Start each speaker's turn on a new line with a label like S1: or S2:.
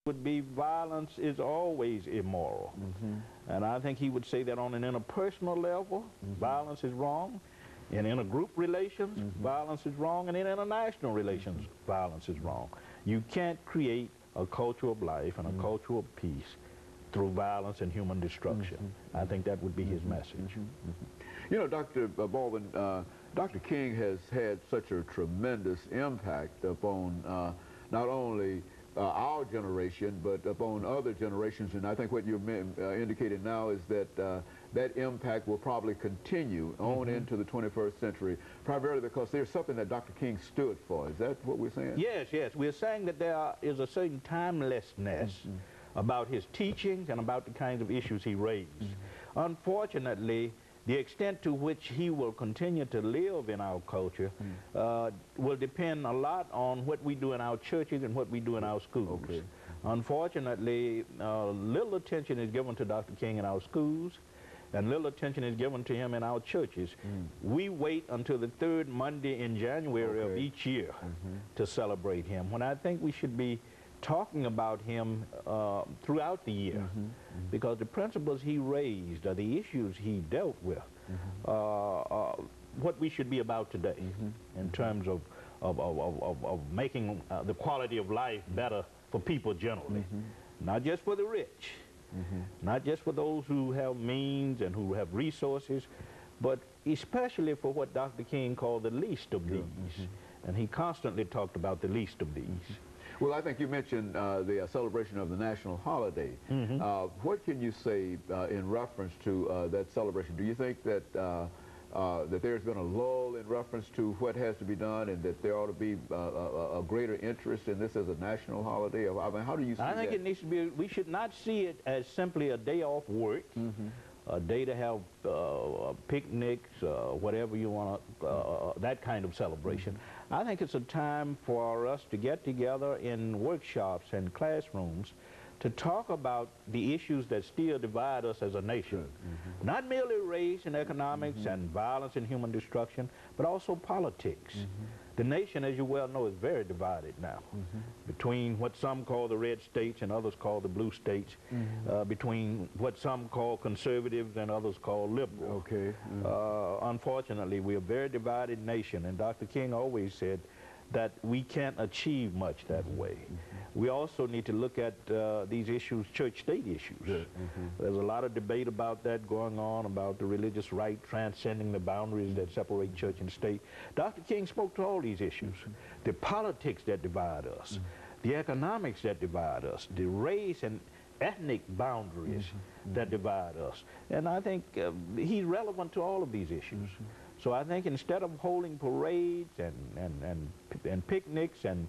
S1: would be violence is always immoral. And I think he would say that on an interpersonal level, violence is wrong. In intergroup relations, violence is wrong. And in international relations, violence is wrong. You can't create a culture of life and a culture of peace through violence and human destruction. I think that would be his message.
S2: You know, Dr. Baldwin, Dr. King has had such a tremendous impact upon not only our generation, but upon other generations. And I think what you're indicating now is that that impact will probably continue on into the 21st century, primarily because there's something that Dr. King stood for. Is that what we're saying?
S1: Yes, yes. We're saying that there is a certain timelessness about his teachings and about the kinds of issues he raised. Unfortunately, the extent to which he will continue to live in our culture will depend a lot on what we do in our churches and what we do in our schools. Unfortunately, little attention is given to Dr. King in our schools, and little attention is given to him in our churches. We wait until the third Monday in January of each year to celebrate him, when I think we should be talking about him throughout the year, because the principles he raised are the issues he dealt with, what we should be about today in terms of making the quality of life better for people generally, not just for the rich, not just for those who have means and who have resources, but especially for what Dr. King called the least of these. And he constantly talked about the least of these.
S2: Well, I think you mentioned the celebration of the national holiday. What can you say in reference to that celebration? Do you think that that there's been a lull in reference to what has to be done, and that there ought to be a greater interest in this as a national holiday? I mean, how do you see that?
S1: I think it needs to be, we should not see it as simply a day off work, a day to have picnics, whatever you want, that kind of celebration. I think it's a time for us to get together in workshops and classrooms to talk about the issues that still divide us as a nation. Not merely race and economics and violence and human destruction, but also politics. The nation, as you well know, is very divided now, between what some call the red states and others call the blue states, between what some call conservatives and others call liberal. Unfortunately, we're a very divided nation, and Dr. King always said that we can't achieve much that way. We also need to look at these issues, church-state issues. There's a lot of debate about that going on, about the religious right transcending the boundaries that separate church and state. Dr. King spoke to all these issues. The politics that divide us, the economics that divide us, the race and ethnic boundaries that divide us. And I think he's relevant to all of these issues. So I think instead of holding parades and picnics and